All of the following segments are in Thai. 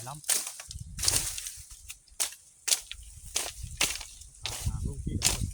ล้ำถามลูกพี่เลย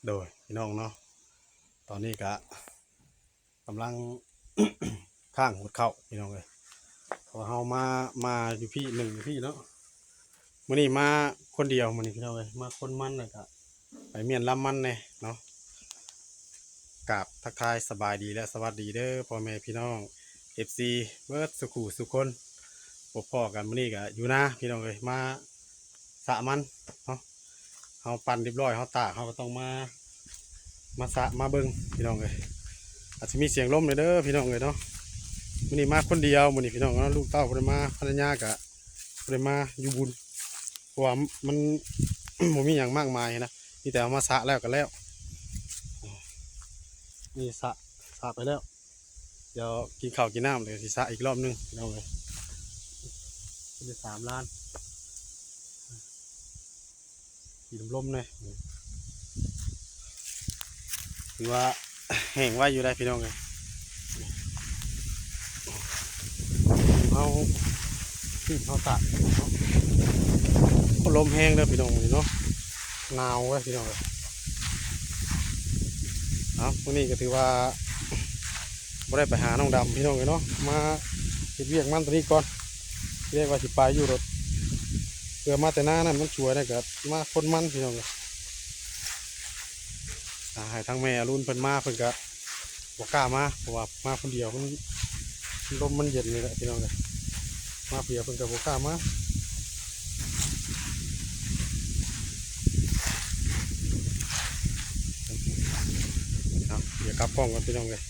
โดยพี่น้องเนาะตอนนี้ก็กำลัง ข้างหดเข้าพี่น้องเลยพอเฮามาอยู่พี่หนึ่งอยู่พี่เนาะมื้อนี้มาคนเดียวมื้อนี้พี่น้องเลยมาคนมันเลยก็ไปเมียนลำมันแน่เนาะกราบทักทายสบายดีและสวัสดีเด้อพ่อแม่พี่น้อง FC เบิร์ดสุขุสุคนพบพ่อกันมื้อนี้ก็อยู่นะพี่น้องเลยมาสะมันเนาะเฮาปั่นเรียบร้อยเฮาตากเฮาก็ต้องมาสะมาเบิ่งพี่น้องเลยอาจจะมีเสียงลมเลยเด้อพี่น้องเลยเนาะมื้อนี้มาคนเดียวมื้อนี้พี่น้องเนาะลูกเต้าบ่ได้มาภรรยาก็บ่ได้มาอยู่บุญเพราะว่ามัน บ่มีหยังมากมายนะมีแต่เอามาสะแล้วก็แล้วนี่สะไปแล้วเดี๋ยวกินข้าวกินน้ำเลยสิสะอีกรอบนึงพี่น้องเลยเป็น3 ล้านสีลมๆเลยถือว่า แห้งไว้อยู่ได้พี่น้องเลยเขาตากลมแห้งเลยพี่น้องเนาะหนาวไว้พี่น้องเลยวันนี้ก็ถือว่าไม่ได้ไปหาน้องดำพี่น้องเลยเนาะมาเก็บเวียกมันตัวนี้ก่อนเรียกว่าสิไปอยู่รถเพื่อมาแต่หน้านั่นมันช่วยนะครับมาคนมันพี่น้องเลยให้ทั้งแม่รุ่นเพิ่นมาเพิ่นก็บอกกล้ามาเพราะว่ามาคนเดียวมันลมมันเย็นเลยแหละพี่น้องเลยมาเพียเพิ่นก็บอกกล้ามาเดี๋ยวกลับกล้องกันพี่น้องเลย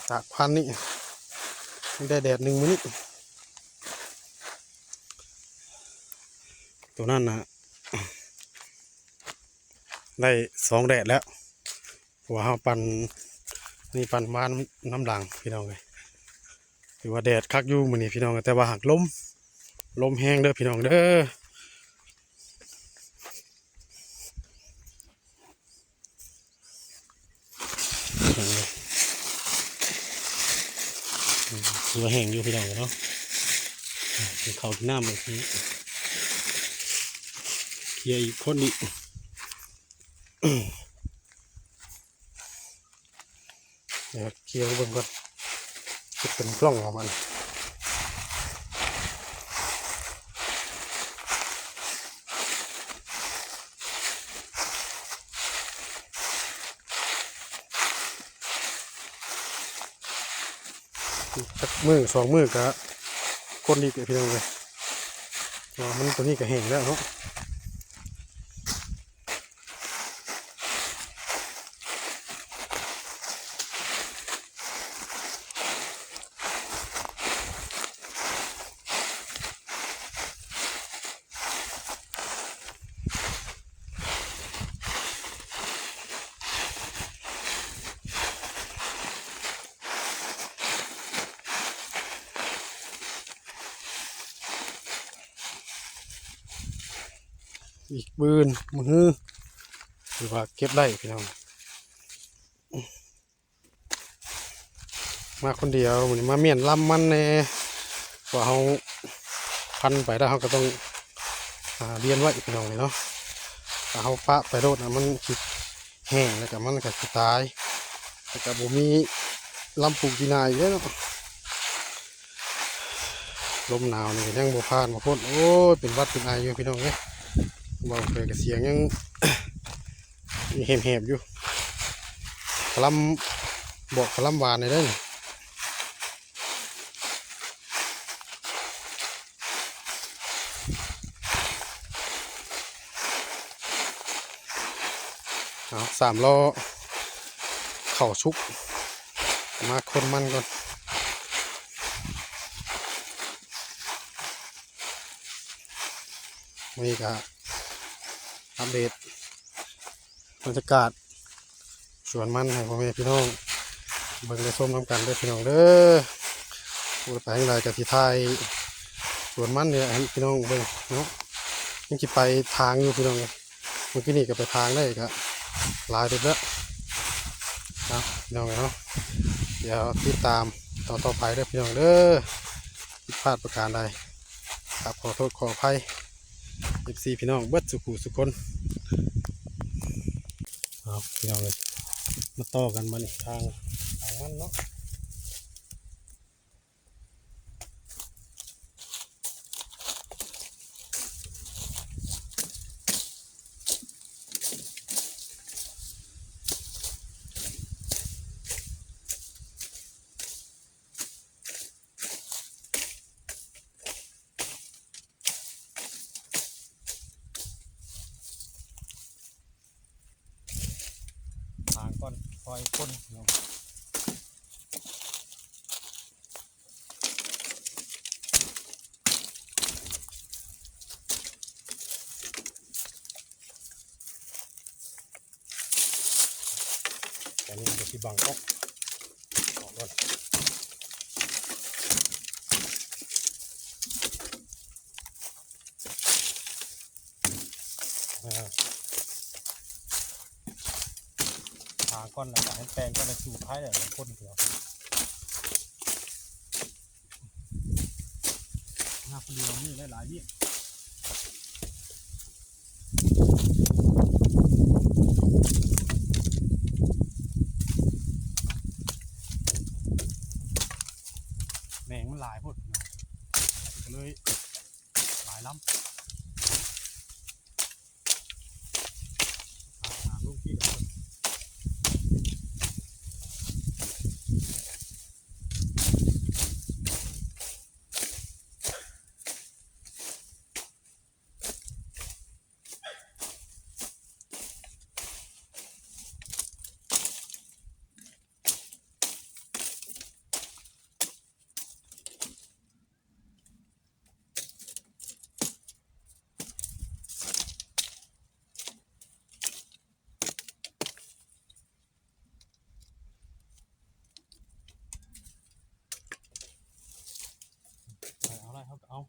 ตากพันนี่ได้แดด1 มื้อตัวนั้นนะได้2 แดดแล้วหัวเฮาปั่นนี่ปั่นบ้านน้ำหลังพี่น้องเลยถือว่าแดดคักอยู่มื้อนี้พี่น้องแต่ว่าหักลมแห้งเด้อพี่น้องเด้อถือว่าแห้งอยู่พี่น้องเนาะเขาที่น้ำเลยทีเคลียร์อีกคนอีกเดี๋ยวเคลียร์เบิ่งก่อนจะเป็นกล้องของมันสักมือ2 มือก็คนอีกพี่น้องเลยมันตัวนี้ก็แห้งแล้วเนาะอีกบืนมือหรือว่าเก็บได้พี่น้องมาคนเดียวเหมือนมาเมียนลำมันแน่ว่าเขาพันไปแล้วเขาก็ต้องเรียนไว้พี่น้องเลยเนาะถ้าเขาปะไปโดดนะมันคิดแห้งแล้วก็มันก็คิดตายแต่กับผมมีลำปลูกกีนายเยอะเนาะลมหนาวนี่ยังบ่ผ่านบ่พ้นโอ้ยเป็นวัดเป็นไออยู่พี่น้องเนี่ยเบาไปกับเสียงยัง แหบๆอยู่คลำบอกคลำหวานเลยได้ 3 ล้อเข่าชุกมาคนมันก่อนนี่ก็อัปเดตบรรยากาศสวนมันให้พ่อแม่พี่น้องเบิ่งได้ชมน้ำกันเด้อพี่น้องเด้อพูดไปทางใดกับที่ไทยสวนมันเนี่ยให้พี่น้องเบิ่งเนาะยังสิไปทางอยู่พี่น้องเมื่อกี้นี่ก็ไปทางได้ก็หลายเดือนแล้วนะพี่น้องเนาะเดี๋ยวติดตามต่อไปเด้อพี่น้องเด้อผิดพลาดประการใดครับขอโทษขออภัย FC พี่น้องเบิดสุขุสุคนครับพี่น้องเลยมาต่อกันมานี่ทางมันเนาะทางก่อนคอยคนเนาะแต่นี่มันจะที่บังออกก่อนทางก้อนหลังจากให้แปลงก็เลยสู่ท้ายเลยคนเดียวหน้าคนเดียวนี่ได้หลายวิแมงมันหลายพดก็เลยหลายล้ำหาลูกที่เดียวเอาอะไรเขาเอา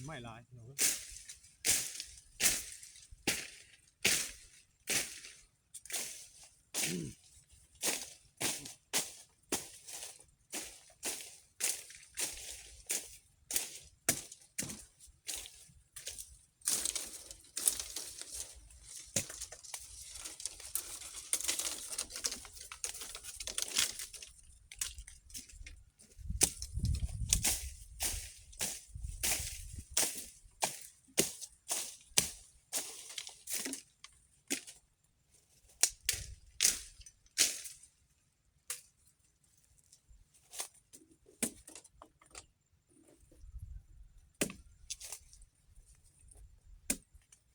ไม่หลาย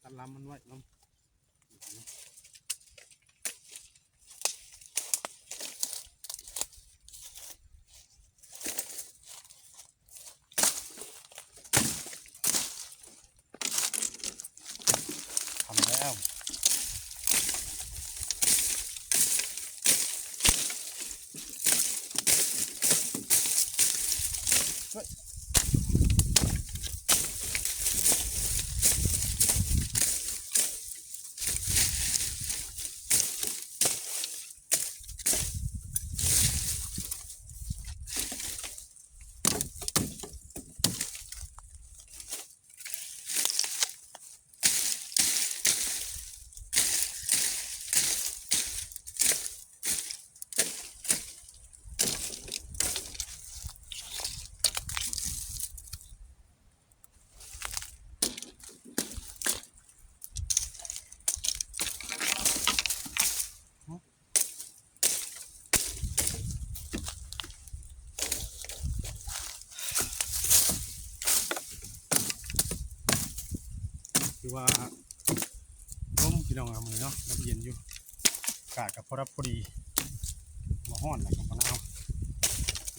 ตัดลำมันไว้ลำ คือว่าล้มพี่น้องเอามือเนาะน้ำเย็นอยู่อากาศกับพอรับพอดีมาห้อนนะกับมะนาว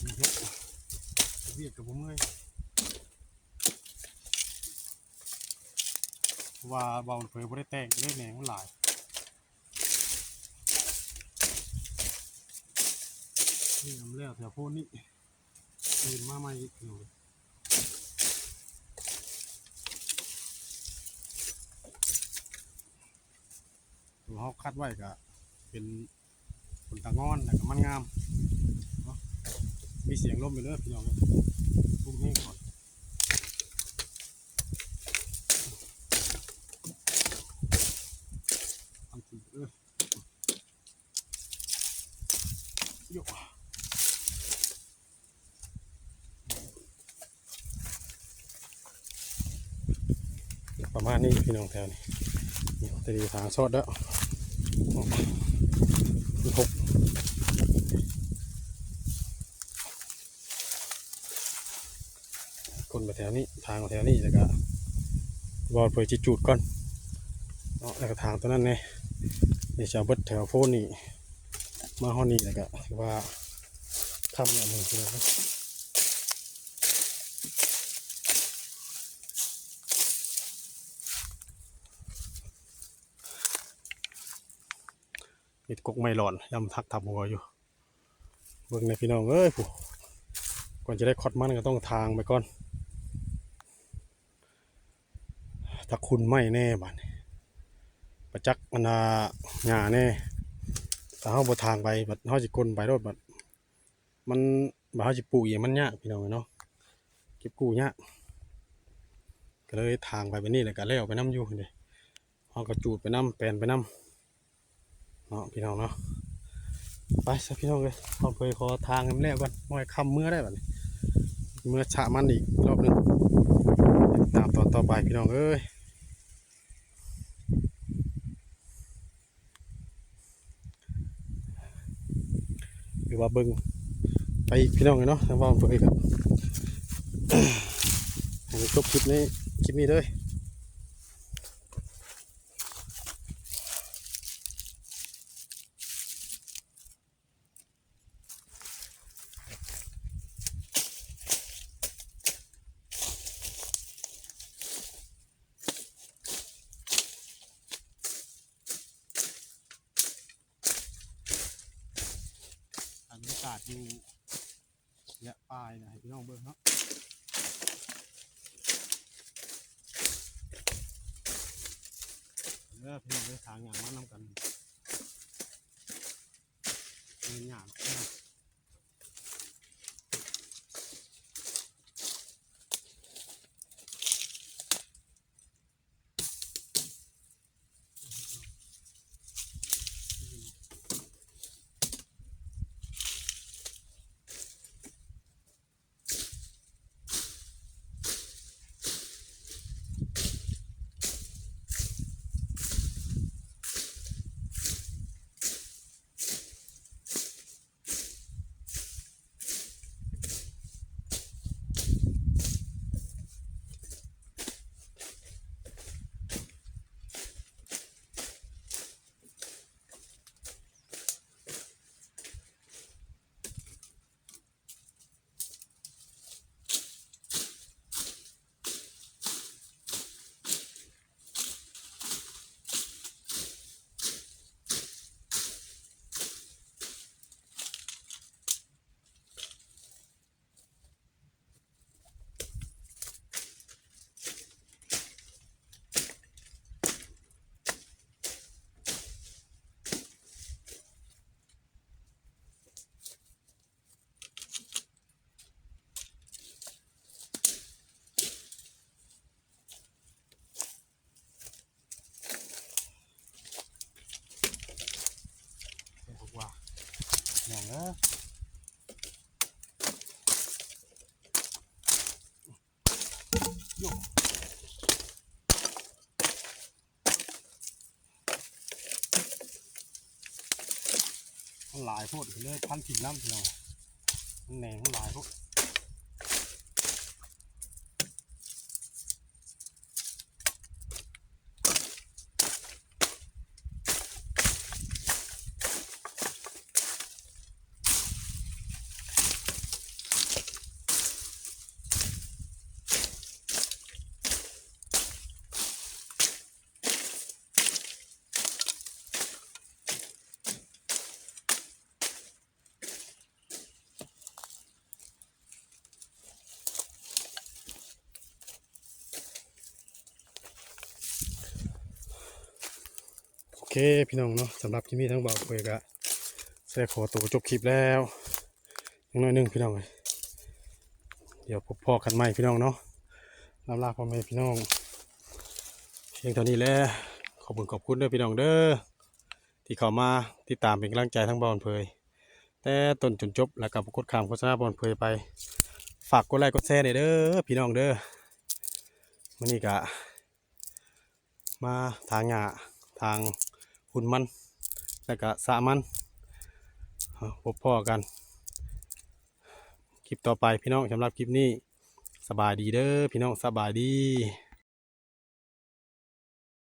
มีเยอะเวียดกับผมเลยว่าเบาเผยบ่ได้แต่งเล่นแหนงมันหลายนี่ทำแล้วแถวโพนนี่ตื่นมาใหม่อีกหน่อยตัวเขาคัดไว้ก็เป็นผลตะงอนแล้วก็มันงามเนาะมีเสียงลมอยู่เลยพี่น้องพุ่งแห้งก่อนทำสีโยประมาณนี้พี่น้องแถวนี้นี่ตะดีทางสดแล้วหกคนมาแถวนี้ทางมาแถวนี้แล้วก็บอลเผยจิจูดก่อนเนาะแล้วก็ทางตัวนั้นเนี่ยเดี๋ยวจะเบิดแถวโฟนนี่มาห้องนี้แล้วก็ว่าทำอย่างหนึ่งคืออะไรเห็ดกกไม่หลอนยำทักทับหัวอยู่เบิ่งในพี่น้องเอ้ยผู้ก่อนจะได้คอดมันก็ต้องทางไปก่อนถ้าคุณไม่แน่บ้านประจักษ์มันหญ้าแน่แต่เขาบ่ทางไปบัดเขาจะกลนไปรถบัดมันบัดเขาจะปลูกอย่างมันยากพี่น้องเนาะเก็บกู้ยากก็เลยทางไปแบบนี้แหละก็แล้วไปน้ำอยู่เลยเขาก็จูดไปน้ำแปลนไปน้ำเนาะพี่น้องเนาะไปซะพี่น้องเลยเขาเคยขอทางกันแล้วกันมอยคำเมื่อได้บัดนี้เมื่อฉะมันอีกรอบหนึ่งตามตอนต่อไปพี่น้องเอ้ยหรือว่าเบิ้งไปพี่น้องเลยเนาะทางบ้านเพื่อนครับให้จบคลิปนี้เลยบรรยากาศอยู่ยะปลายนะให้พี่น้องเบิ้งเนาะเออพี่น้องเลยทางอย่างมานำกันเงินอย่าง โย่มันหลายโพดเลยพันถิ่นน้ำพี่น้องมันแหน่งมันหลายโพดโอเคพี่น้องเนาะสำหรับคลิปนี้ทั้งบ่าวเผยกะแสดงขอตัวจบคลิปแล้วยังน้อยหนึงพี่น้องเลยเดี๋ยวพบพ่อกันใหม่พี่น้องเนาะลำลาพ่อแม่พี่น้องเพียงเท่านี้แหละขอบคุณเด้อพี่น้องเด้อที่เข้ามาติดตามเป็นกำลังใจทั้งบ่าวเผยแต่ต้นจนจบแล้วก็กดข้ามโฆษณาบ่าวเผยไปฝากกดไลค์กดแชร์เด้อพี่น้องเด้อวันนี้กะมาทางหญ้าทางหุ่นมันแล้วก็สะมันพบพ่อกันคลิปต่อไปพี่น้องสำหรับคลิปนี้สบายดีเด้อพี่น้องสบายดี